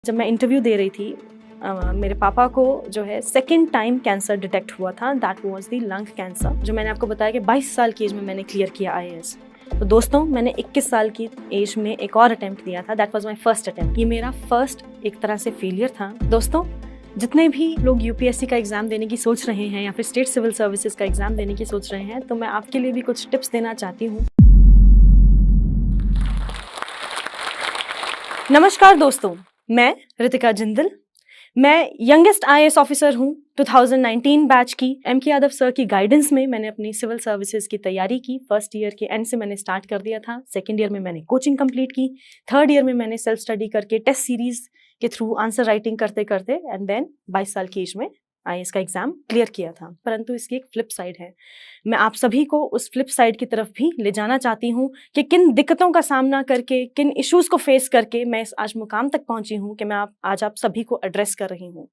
जब मैं इंटरव्यू दे रही थी मेरे पापा को जो है सेकंड टाइम कैंसर डिटेक्ट हुआ था। That was the lung cancer, जो मैंने आपको बताया कि 22 साल की एज में मैंने क्लियर किया आईएएस। तो दोस्तों, मैंने 21 साल की एज में एक और अटेम्प्ट दिया था। That was my first attempt. ये मेरा फर्स्ट एक तरह से फेलियर था। दोस्तों, जितने भी लोग यूपीएससी का एग्जाम देने की सोच रहे हैं या फिर स्टेट सिविल सर्विसेज का एग्जाम देने की सोच रहे हैं, तो मैं आपके लिए भी कुछ टिप्स देना चाहती हूँ। नमस्कार दोस्तों, मैं रितिका जिंदल। मैं यंगेस्ट आईएएस ऑफिसर हूँ। 2019 बैच की एमके यादव सर की गाइडेंस में मैंने अपनी सिविल सर्विसेज की तैयारी की। फर्स्ट ईयर के एंड से मैंने स्टार्ट कर दिया था। सेकेंड ईयर में मैंने कोचिंग कंप्लीट की। थर्ड ईयर में मैंने सेल्फ स्टडी करके टेस्ट सीरीज के थ्रू आंसर राइटिंग करते करते एंड देन 22 साल की एज में आईएएस का एग्जाम क्लियर किया था। परंतु इसकी एक फ्लिप साइड है। मैं आप सभी को उस फ्लिप साइड की तरफ भी ले जाना चाहती हूँ कि किन दिक्कतों का सामना करके, किन इश्यूज को फेस करके मैं इस आज मुकाम तक पहुंची हूँ कि मैं आज आप सभी को एड्रेस कर रही हूँ।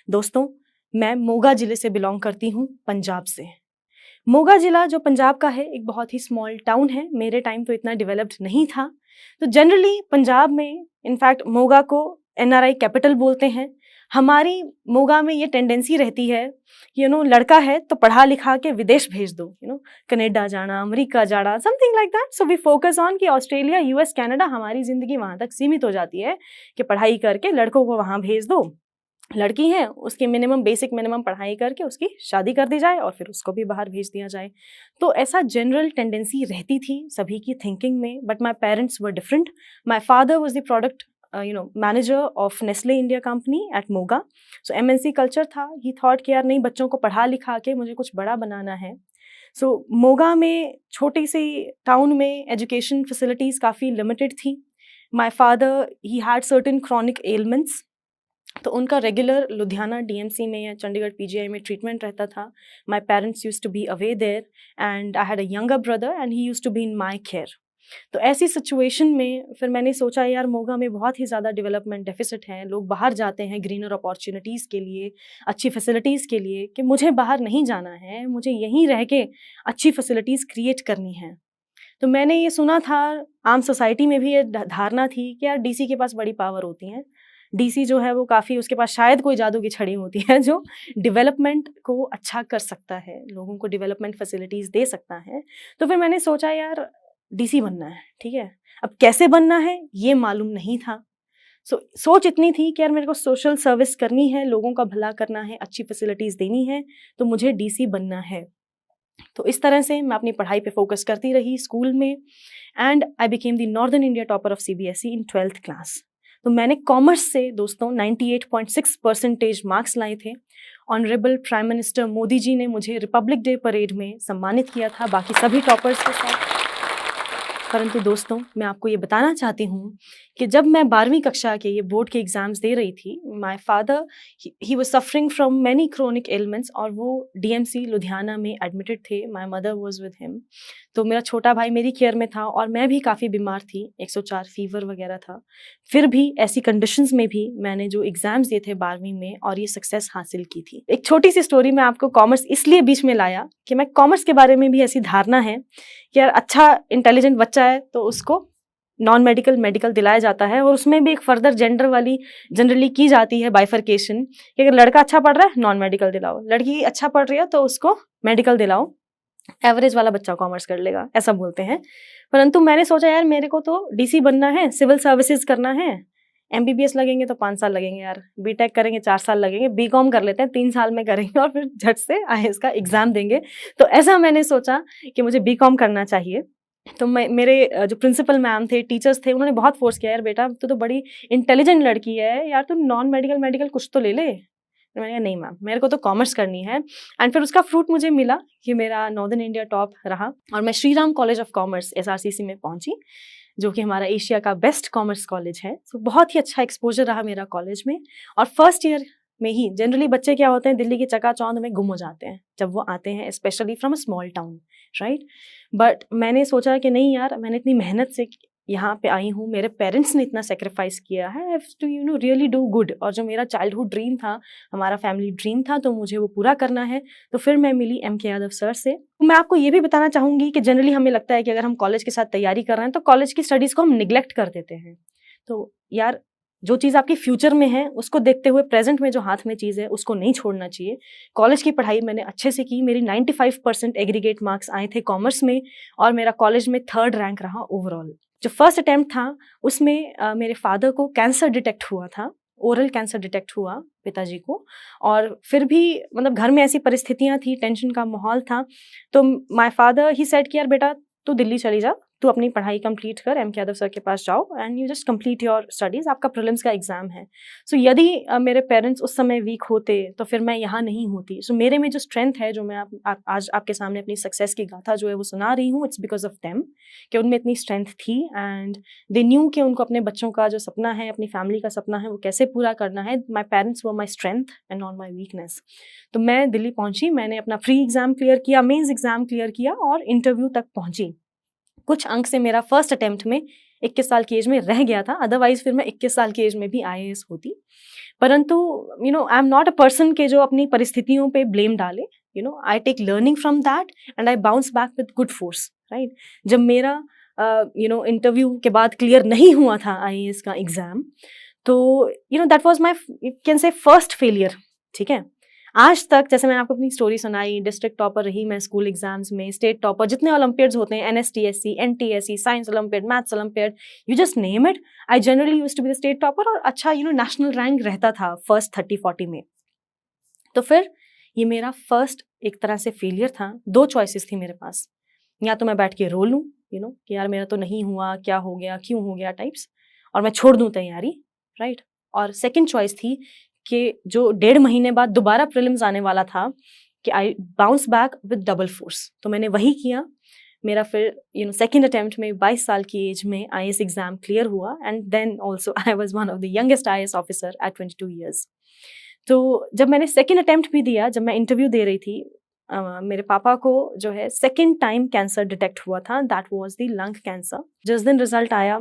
दोस्तों, मैं मोगा जिले से बिलोंग करती हूँ, पंजाब से। मोगा जिला जो पंजाब का है, एक बहुत ही स्मॉल टाउन है। मेरे टाइम तो इतना डेवलप्ड नहीं था। तो जनरली पंजाब में इनफैक्ट मोगा को एनआरआई कैपिटल बोलते हैं। हमारी मोगा में ये टेंडेंसी रहती है, लड़का है तो पढ़ा लिखा के विदेश भेज दो, कनाडा जाना, अमेरिका जाना, something like that. So we focus on कि ऑस्ट्रेलिया, यूएस, कनाडा, हमारी जिंदगी वहां तक सीमित हो जाती है कि पढ़ाई करके लड़कों को वहां भेज दो। लड़की है, उसकी बेसिक मिनिमम पढ़ाई करके उसकी शादी कर दी जाए और फिर उसको भी बाहर भेज दिया जाए। तो ऐसा जनरल टेंडेंसी रहती थी सभी की थिंकिंग में। But my parents were different. My father was the product manager of Nestle India company at Moga. So MNC culture था। ही थॉट कि यार नहीं, बच्चों को पढ़ा लिखा के मुझे कुछ बड़ा बनाना है। सो मोगा में, छोटी सी टाउन में, एजुकेशन फैसिलिटीज़ काफ़ी लिमिटेड थी। My father he had certain chronic elements, तो उनका रेगुलर लुधियाना डीएमसी में या चंडीगढ़ पीजीआई में ट्रीटमेंट रहता था। My parents used to be away there and I had a younger brother and he used to be in my care. तो ऐसी situation में फिर मैंने सोचा यार, मोगा में बहुत ही ज़्यादा डेवलपमेंट डेफिसिट है। लोग बाहर जाते हैं ग्रीनर अपॉर्चुनिटीज़ के लिए, अच्छी फैसिलिटीज़ के लिए, कि मुझे बाहर नहीं जाना है, मुझे यहीं रह के अच्छी फैसिलिटीज़ क्रिएट करनी है। तो मैंने ये सुना था, आम सोसाइटी में भी ये धारणा थी कि यार डीसी के पास बड़ी पावर होती हैं। डीसी जो है वो काफ़ी, उसके पास शायद कोई जादू की छड़ी होती है जो डेवलपमेंट को अच्छा कर सकता है, लोगों को डेवलपमेंट फैसिलिटीज़ दे सकता है। तो फिर मैंने सोचा यार डीसी बनना है, ठीक है। अब कैसे बनना है ये मालूम नहीं था। सोच इतनी थी कि यार मेरे को सोशल सर्विस करनी है, लोगों का भला करना है, अच्छी फैसिलिटीज़ देनी है, तो मुझे डीसी बनना है। तो इस तरह से मैं अपनी पढ़ाई पे फोकस करती रही स्कूल में and I became the northern India topper of CBSE in 12th class. तो मैंने कॉमर्स से दोस्तों 98.6% मार्क्स लाए थे। Honourable prime minister Modi ji ने मुझे रिपब्लिक डे परेड में सम्मानित किया था बाकी सभी टॉपर्स के साथ। परंतु दोस्तों, मैं आपको ये बताना चाहती हूँ कि जब मैं 12वीं कक्षा के ये बोर्ड के एग्जाम्स दे रही थी, my father he was suffering from many chronic elements और वो डीएमसी लुधियाना में एडमिटेड थे। My mother was with him. तो मेरा छोटा भाई मेरी केयर में था और मैं भी काफ़ी बीमार थी, 104 फीवर वगैरह था। फिर भी ऐसी कंडीशंस में भी मैंने जो एग्जाम्स दिए थे 12वीं में और ये सक्सेस हासिल की थी। एक छोटी सी स्टोरी मैं आपको कॉमर्स इसलिए बीच में लाया कि मैं कॉमर्स के बारे में भी ऐसी धारणा है कि यार अच्छा इंटेलिजेंट बच्चा है तो उसको नॉन मेडिकल मेडिकल दिलाया जाता है, और उसमें भी एक फर्दर जेंडर वाली जनरली की जाती है बाइफरकेशन कि अगर लड़का अच्छा पढ़ रहा है नॉन मेडिकल दिलाओ, लड़की अच्छा पढ़ रही है तो उसको मेडिकल दिलाओ, एवरेज वाला बच्चा कॉमर्स कर लेगा, ऐसा बोलते हैं। परंतु मैंने सोचा यार मेरे को तो डीसी बनना है, सिविल सर्विसेज करना है। एमबीबीएस लगेंगे तो 5 साल लगेंगे यार, बीटेक करेंगे 4 साल लगेंगे, बीकॉम कर लेते हैं 3 साल में करेंगे और फिर झट से आईएएस का एग्जाम देंगे। तो ऐसा मैंने सोचा कि मुझे बीकॉम करना चाहिए। तो मेरे जो प्रिंसिपल मैम थे, टीचर्स थे, उन्होंने बहुत फोर्स किया, यार बेटा तू तो बड़ी इंटेलिजेंट लड़की है यार, तू नॉन मेडिकल कुछ तो ले ले। मैंने कहा नहीं मैम, मेरे को तो कॉमर्स करनी है। एंड फिर उसका फ्रूट मुझे मिला कि मेरा नॉर्दर्न इंडिया टॉप रहा और मैं Shriram college of commerce SRCC में पहुंची, जो कि हमारा एशिया का बेस्ट कॉमर्स कॉलेज है। तो बहुत ही अच्छा एक्सपोजर रहा मेरा कॉलेज में। और फर्स्ट ईयर में ही जनरली बच्चे क्या होते हैं, दिल्ली की चकाचौंध में गुम हो जाते हैं जब वो आते हैं, specially from a small town, right. But मैंने सोचा कि नहीं यार, मैंने इतनी मेहनत से यहाँ पे आई हूँ, मेरे पेरेंट्स ने इतना सेक्रीफाइस किया है, I have to really do good. और जो मेरा चाइल्डहुड ड्रीम था, हमारा फैमिली ड्रीम था, तो मुझे वो पूरा करना है। तो फिर मैं मिली एमके यादव सर से। मैं आपको ये भी बताना चाहूँगी कि जनरली हमें लगता है कि अगर हम कॉलेज के साथ तैयारी कर रहे हैं तो कॉलेज की स्टडीज़ को हम निगलेक्ट कर देते हैं। तो यार जो चीज़ आपकी फ्यूचर में है उसको देखते हुए प्रेजेंट में जो हाथ में चीज़ है उसको नहीं छोड़ना चाहिए। कॉलेज की पढ़ाई मैंने अच्छे से की, मेरी 95% एग्रीगेट मार्क्स आए थे कॉमर्स में और मेरा कॉलेज में 3rd रैंक रहा ओवरऑल। जो फर्स्ट अटेम्प्ट था उसमें मेरे फादर को कैंसर डिटेक्ट हुआ था, ओरल कैंसर डिटेक्ट हुआ पिताजी को, और फिर भी मतलब घर में ऐसी परिस्थितियां थी, टेंशन का माहौल था, तो माय फादर ही सेड कि यार बेटा तू दिल्ली चली जा, तू अपनी पढ़ाई कंप्लीट कर, एम के यादव सर के पास जाओ and you just complete your studies, आपका प्रीलिम्स का एग्जाम है। सो यदि मेरे पेरेंट्स उस समय वीक होते तो फिर मैं यहाँ नहीं होती। सो मेरे में जो स्ट्रेंथ है, जो मैं आज आपके सामने अपनी सक्सेस की गाथा जो है वो सुना रही हूँ, इट्स बिकॉज ऑफ देम, कि उनमें इतनी स्ट्रेंथ थी एंड दे न्यू कि उनको अपने बच्चों का जो सपना है, अपनी फैमिली का सपना है, वो कैसे पूरा करना है। माई parents were my strength and not my weakness. तो मैं दिल्ली पहुंची, मैंने अपना प्री एग्जाम क्लियर किया, मेंस एग्जाम क्लियर किया और इंटरव्यू तक पहुंची। कुछ अंक से मेरा फर्स्ट अटेम्प्ट में 21 साल की एज में रह गया था, अदरवाइज फिर मैं 21 साल की एज में भी IAS होती। परंतु I am not a person के जो अपनी परिस्थितियों पे ब्लेम डाले। I take learning from that and I bounce back with good force, right. जब मेरा इंटरव्यू के बाद क्लियर नहीं हुआ था IAS का एग्जाम, तो that was my, you can say, first failure, ठीक है। आज तक जैसे मैंने आपको अपनी स्टोरी सुनाई, डिस्ट्रिक्ट टॉपर रही मैं स्कूल एग्जाम्स में, स्टेट टॉपर, जितने ओलंपियाड्स होते हैं, NSTSC, NTSC, science olympiad, maths olympiad, you just name it, I generally used to be the state topper, और अच्छा नेशनल रैंक रहता था फर्स्ट 30-40 में। तो फिर ये मेरा फर्स्ट एक तरह से फेलियर था। 2 चॉइसेस थी मेरे पास, या तो मैं बैठ के रो लूँ कि यार मेरा तो नहीं हुआ, क्या हो गया, क्यों हो गया टाइप्स, और मैं छोड़ दूँ तैयारी, राइट। और सेकेंड चॉइस थी कि जो 1.5 महीने बाद दोबारा प्रीलिम्स आने वाला था, कि आई bounce back with double force. तो मैंने वही किया। मेरा फिर सेकेंड अटेम्प्ट में 22 साल की एज में IAS एग्जाम क्लियर हुआ and then also I was one of the youngest IAS officer at 22 years. तो जब मैंने सेकेंड अटेम्प्ट भी दिया, जब मैं इंटरव्यू दे रही थी, मेरे पापा को जो है सेकेंड टाइम कैंसर डिटेक्ट हुआ था, that was the lung cancer. जिस दिन रिजल्ट आया,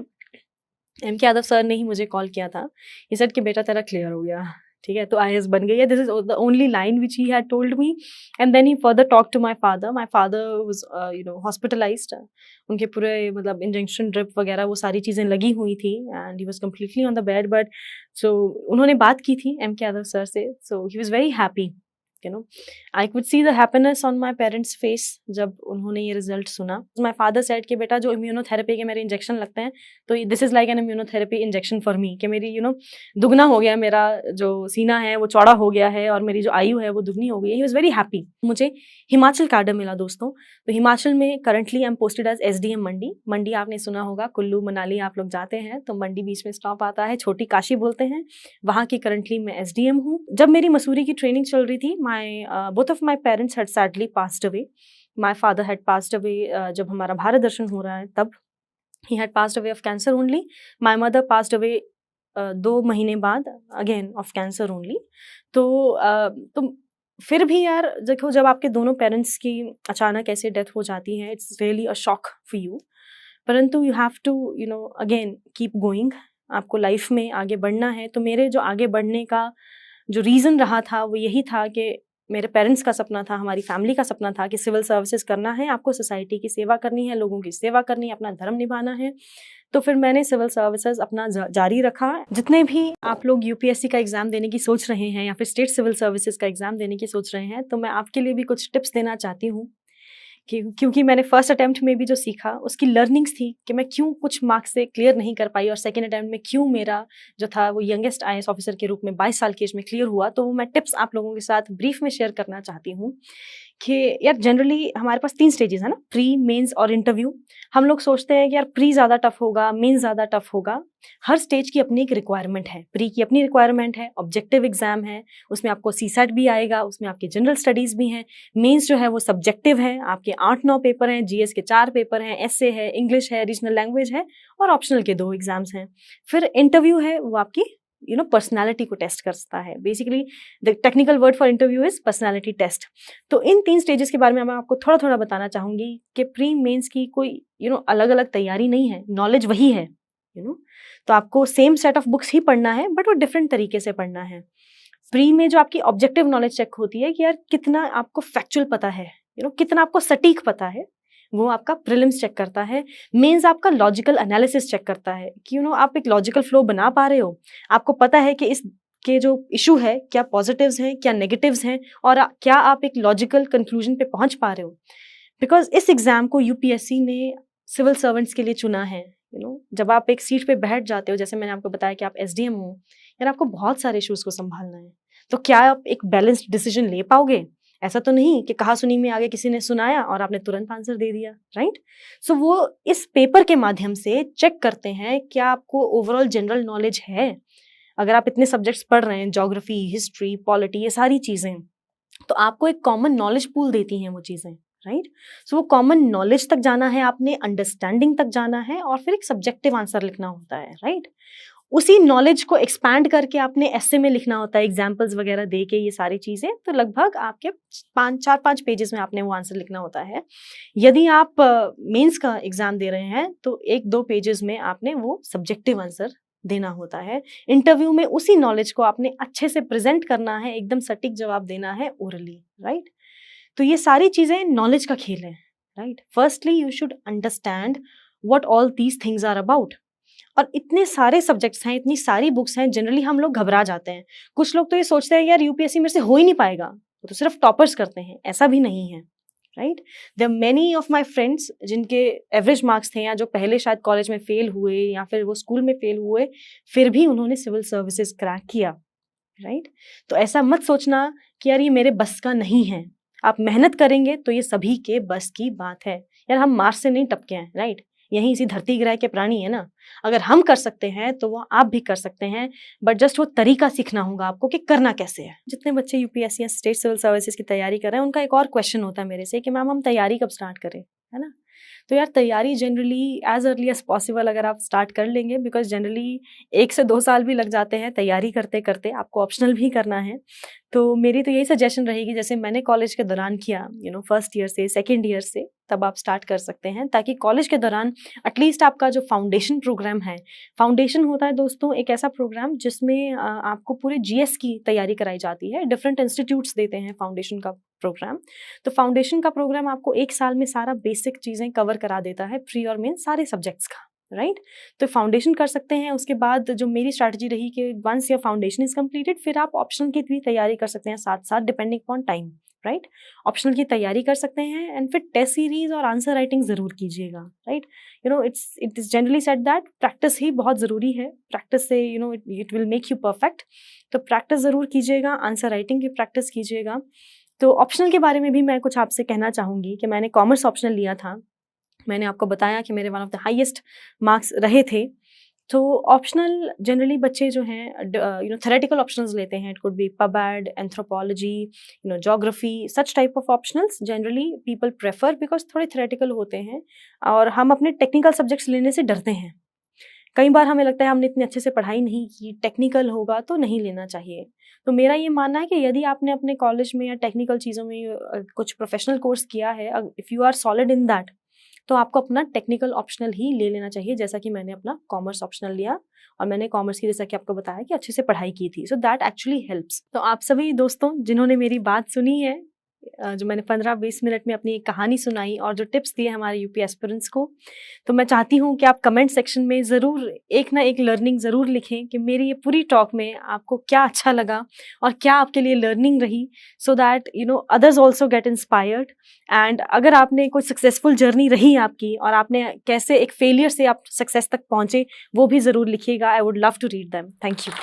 MK यादव सर ने ही मुझे कॉल किया था, ये सेड कि बेटा तेरा क्लियर हो गया, ठीक है, तो IAS बन गई है। This is the only line which he had told me. And then he further talk to my father was hospitalized, उनके पूरे मतलब इंजेक्शन ड्रिप वगैरह वो सारी चीज़ें लगी हुई थी and he was completely on the bed, but so उन्होंने बात की थी MK यादव सर से, so he was very happy. I could see the happiness on my parents' face जब उन्होंने ये रिजल्ट सुना। My father said कि बेटा जो इम्यूनोथेरेपी के मेरे इंजेक्शन लगते हैं, तो this is like an immunotherapy injection for me, कि मेरी दुगना हो गया, मेरा जो सीना है वो चौड़ा हो गया है और मेरी जो आयु है वो दुगनी हो गई है। He was very happy. मुझे हिमाचल कैडर मिला दोस्तों। तो हिमाचल में currently I am posted as SDM Mandi. Mandi आपने सुना होगा, कुल्लू मनाली आप लोग जाते हैं तो मंडी बीच में स्टॉप आता है, छोटी काशी बोलते हैं, वहाँ की करंटली मैं SDM हूँ। जब मेरी मसूरी की ट्रेनिंग चल रही थी, both of my parents had sadly passed away. My father had passed away जब हमारा भारत दर्शन हो रहा है तब, he had passed away of cancer only. My mother passed away 2 महीने बाद again of cancer only. तो फिर भी यार देखो, जब आपके दोनों पेरेंट्स की अचानक ऐसे डेथ हो जाती है, it's really a shock for you, परंतु you have to again keep going. आपको लाइफ में आगे बढ़ना है। तो मेरे जो आगे बढ़ने का जो रीज़न रहा था वो यही था कि मेरे पेरेंट्स का सपना था, हमारी फैमिली का सपना था कि सिविल सर्विसेज करना है, आपको सोसाइटी की सेवा करनी है, लोगों की सेवा करनी है, अपना धर्म निभाना है। तो फिर मैंने सिविल सर्विसेज अपना जारी रखा। जितने भी आप लोग UPSC का एग्जाम देने की सोच रहे हैं या फिर स्टेट सिविल सर्विसेज का एग्जाम देने की सोच रहे हैं, तो मैं आपके लिए भी कुछ टिप्स देना चाहती हूँ, क्योंकि मैंने फर्स्ट अटेम्प्ट में भी जो सीखा उसकी लर्निंग्स थी कि मैं क्यों कुछ मार्क्स से क्लियर नहीं कर पाई, और सेकेंड अटेम्प्ट में क्यों मेरा जो था वो यंगेस्ट IAS ऑफिसर के रूप में 22 साल की एज में क्लियर हुआ। तो वो मैं टिप्स आप लोगों के साथ ब्रीफ में शेयर करना चाहती हूँ कि यार जनरली हमारे पास 3 स्टेजेस है ना, प्री, मेंस और इंटरव्यू। हम लोग सोचते हैं कि यार प्री ज़्यादा टफ होगा, मेंस ज़्यादा टफ होगा। हर स्टेज की अपनी एक रिक्वायरमेंट है। प्री की अपनी रिक्वायरमेंट है, ऑब्जेक्टिव एग्जाम है, उसमें आपको CSAT भी आएगा, उसमें आपके जनरल स्टडीज़ भी हैं। मेंस जो है वो सब्जेक्टिव है, आपके 8-9 पेपर हैं, GS के 4 पेपर हैं, essay है, इंग्लिश है, रीजनल लैंग्वेज है और ऑप्शनल के 2 एग्जाम्स हैं। फिर इंटरव्यू है, वो आपकी पर्सनैलिटी को टेस्ट करता है। Basically the technical word for interview is personality test. तो इन 3 स्टेजेस के बारे में मैं आपको थोड़ा थोड़ा बताना चाहूंगी कि प्री मेंस की कोई अलग अलग तैयारी नहीं है, नॉलेज वही है। तो आपको सेम सेट ऑफ बुक्स ही पढ़ना है, बट वो डिफरेंट तरीके से पढ़ना है। प्री में जो आपकी ऑब्जेक्टिव नॉलेज चेक होती है कि यार कितना आपको फैक्चुअल पता है, कितना आपको सटीक पता है। वो आपका प्रीलिम्स चेक करता है, मेंस आपका लॉजिकल एनालिसिस चेक करता है कि आप एक लॉजिकल फ्लो बना पा रहे हो, आपको पता है कि इस के जो इशू है क्या पॉजिटिव्स हैं क्या नेगेटिव्स हैं और क्या आप एक लॉजिकल कंक्लूजन पे पहुंच पा रहे हो। बिकॉज इस एग्जाम को यूपीएससी ने सिविल सर्वेंट्स के लिए चुना है। जब आप एक सीट पे बैठ जाते हो, जैसे मैंने आपको बताया कि आप एसडीएम हो, यार आपको बहुत सारे इश्यूज को संभालना है, तो क्या आप एक बैलेंस्ड डिसीजन ले पाओगे? ऐसा तो नहीं कि कहा सुनी में आगे किसी ने सुनाया और आपने तुरंत आंसर दे दिया, राइट? सो वो इस पेपर के माध्यम से चेक करते हैं क्या आपको ओवरऑल जनरल नॉलेज है। अगर आप इतने सब्जेक्ट्स पढ़ रहे हैं, ज्योग्राफी, हिस्ट्री, पॉलिटी, ये सारी चीजें, तो आपको एक कॉमन नॉलेज पूल देती हैं वो चीजें, राइट? सो वो कॉमन नॉलेज तक जाना है, आपने अंडरस्टैंडिंग तक जाना है और फिर एक सब्जेक्टिव आंसर लिखना होता है, राइट? उसी नॉलेज को एक्सपैंड करके आपने एस्से में लिखना होता है, एग्जाम्पल्स वगैरह दे के, ये सारी चीजें। तो लगभग आपके 4-5 पेजेस में आपने वो आंसर लिखना होता है। यदि आप मेंस का एग्जाम दे रहे हैं तो 1-2 पेजेस में आपने वो सब्जेक्टिव आंसर देना होता है। इंटरव्यू में उसी नॉलेज को आपने अच्छे से प्रेजेंट करना है, एकदम सटीक जवाब देना है ओरली, राइट? तो ये सारी चीजें नॉलेज का खेल है, right? Firstly you should understand what all these things are about. और इतने सारे सब्जेक्ट्स हैं, इतनी सारी बुक्स हैं, जनरली हम लोग घबरा जाते हैं। कुछ लोग तो ये सोचते हैं यार यूपीएससी मेरे से हो ही नहीं पाएगा, वो तो सिर्फ टॉपर्स करते हैं। ऐसा भी नहीं है, right? There many of my friends जिनके एवरेज मार्क्स थे या जो पहले शायद कॉलेज में फेल हुए या फिर वो स्कूल में फेल हुए, फिर भी उन्होंने सिविल सर्विसेज क्रैक किया, राइट? तो ऐसा मत सोचना कि यार ये मेरे बस का नहीं है। आप मेहनत करेंगे तो ये सभी के बस की बात है। यार हम मार्स से नहीं टपके हैं, राइट? यही इसी धरती ग्रह के प्राणी है ना। अगर हम कर सकते हैं तो वो आप भी कर सकते हैं, बट जस्ट वो तरीका सीखना होगा आपको कि करना कैसे है। जितने बच्चे यूपीएससी या स्टेट सिविल सर्विसेज की तैयारी कर रहे हैं, उनका एक और क्वेश्चन होता है मेरे से कि मैम हम तैयारी कब स्टार्ट करें, है ना? तो यार तैयारी generally as early as possible अगर आप स्टार्ट कर लेंगे, बिकॉज जनरली 1 से 2 साल भी लग जाते हैं तैयारी करते करते, आपको ऑप्शनल भी करना है। तो मेरी तो यही सजेशन रहेगी, जैसे मैंने कॉलेज के दौरान किया, फर्स्ट ईयर से सेकेंड ईयर से, तब आप स्टार्ट कर सकते हैं, ताकि कॉलेज के दौरान एटलीस्ट आपका जो फाउंडेशन प्रोग्राम है, फाउंडेशन होता है दोस्तों एक ऐसा प्रोग्राम जिसमें आपको पूरे जीएस की तैयारी कराई जाती है। डिफरेंट इंस्टीट्यूट्स देते हैं फाउंडेशन का प्रोग्राम। तो फाउंडेशन का प्रोग्राम आपको 1 साल में सारा बेसिक चीज़ें कवर करा देता है, प्री और मेन सारे सब्जेक्ट्स का, राइट? तो फाउंडेशन कर सकते हैं। उसके बाद जो मेरी स्ट्रैटेजी रही कि once your foundation is completed, फिर आप ऑप्शनल की भी तैयारी कर सकते हैं साथ साथ, depending upon time, right? Optional की तैयारी कर सकते हैं एंड फिर टेस्ट सीरीज और आंसर राइटिंग जरूर कीजिएगा, right? It is generally said that practice ही बहुत जरूरी है। प्रैक्टिस से it will make you perfect. तो प्रैक्टिस जरूर कीजिएगा, आंसर राइटिंग की प्रैक्टिस कीजिएगा। तो ऑप्शनल के बारे में भी मैं कुछ आपसे कहना चाहूँगी कि मैंने कॉमर्स ऑप्शनल लिया था। मैंने आपको बताया कि मेरे one of the highest marks रहे थे। तो ऑप्शनल जनरली बच्चे जो हैं थेरेटिकल ऑप्शनल्स लेते हैं। It could be pub-add, anthropology, geography, such type of optionals generally people prefer because थोड़े थेरेटिकल होते हैं और हम अपने टेक्निकल सब्जेक्ट्स लेने से डरते हैं। कई बार हमें लगता है हमने इतने अच्छे से पढ़ाई नहीं की, टेक्निकल होगा तो नहीं लेना चाहिए। तो मेरा ये मानना है कि यदि आपने अपने कॉलेज में या टेक्निकल चीज़ों में कुछ प्रोफेशनल कोर्स किया है, if you are solid in that, तो आपको अपना टेक्निकल ऑप्शनल ही ले लेना चाहिए, जैसा कि मैंने अपना कॉमर्स ऑप्शनल लिया और मैंने कॉमर्स की, जैसा कि आपको बताया, कि अच्छे से पढ़ाई की थी। So that actually helps. तो आप सभी दोस्तों जिन्होंने मेरी बात सुनी है, जो मैंने 15-20 मिनट में अपनी एक कहानी सुनाई और जो टिप्स दिए हमारे यूपी एस्पिरेंट्स को, तो मैं चाहती हूँ कि आप कमेंट सेक्शन में ज़रूर एक ना एक लर्निंग ज़रूर लिखें कि मेरी ये पूरी टॉक में आपको क्या अच्छा लगा और क्या आपके लिए लर्निंग रही, so that others also get inspired. And अगर आपने कोई सक्सेसफुल जर्नी रही आपकी और आपने कैसे एक फेलियर से आप सक्सेस तक पहुँचे, वो भी ज़रूर लिखिएगा। I would love to read them. Thank you.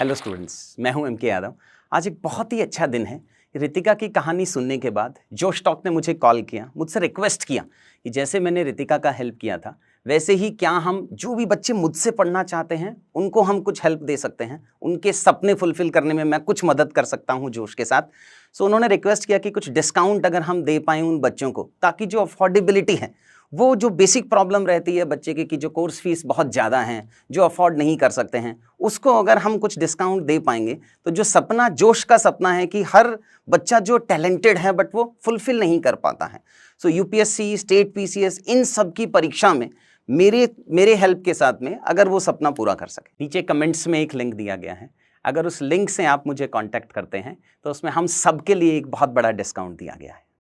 Hello students, मैं हूं एम के यादव। आज एक बहुत ही अच्छा दिन है। रितिका की कहानी सुनने के बाद जोश टॉक ने मुझे कॉल किया, मुझसे रिक्वेस्ट किया कि जैसे मैंने रितिका का हेल्प किया था, वैसे ही क्या हम जो भी बच्चे मुझसे पढ़ना चाहते हैं उनको हम कुछ हेल्प दे सकते हैं, उनके सपने फुलफिल करने में मैं कुछ मदद कर सकता हूं जोश के साथ। सो उन्होंने रिक्वेस्ट किया कि कुछ डिस्काउंट अगर हम दे पाएँ उन बच्चों को, ताकि जो अफोर्डेबिलिटी है, वो जो बेसिक प्रॉब्लम रहती है बच्चे की कि जो कोर्स फीस बहुत ज़्यादा हैं, जो अफोर्ड नहीं कर सकते हैं, उसको अगर हम कुछ डिस्काउंट दे पाएंगे तो जो सपना, जोश का सपना है कि हर बच्चा जो टैलेंटेड है बट वो फुलफिल नहीं कर पाता है, सो यूपीएससी, स्टेट पीसीएस, इन सब की परीक्षा में मेरे हेल्प के साथ में अगर वो सपना पूरा कर सके, नीचे कमेंट्स में एक लिंक दिया गया है। अगर उस लिंक से आप मुझे कांटेक्ट करते हैं तो उसमें हम सबके लिए एक बहुत बड़ा डिस्काउंट दिया गया है।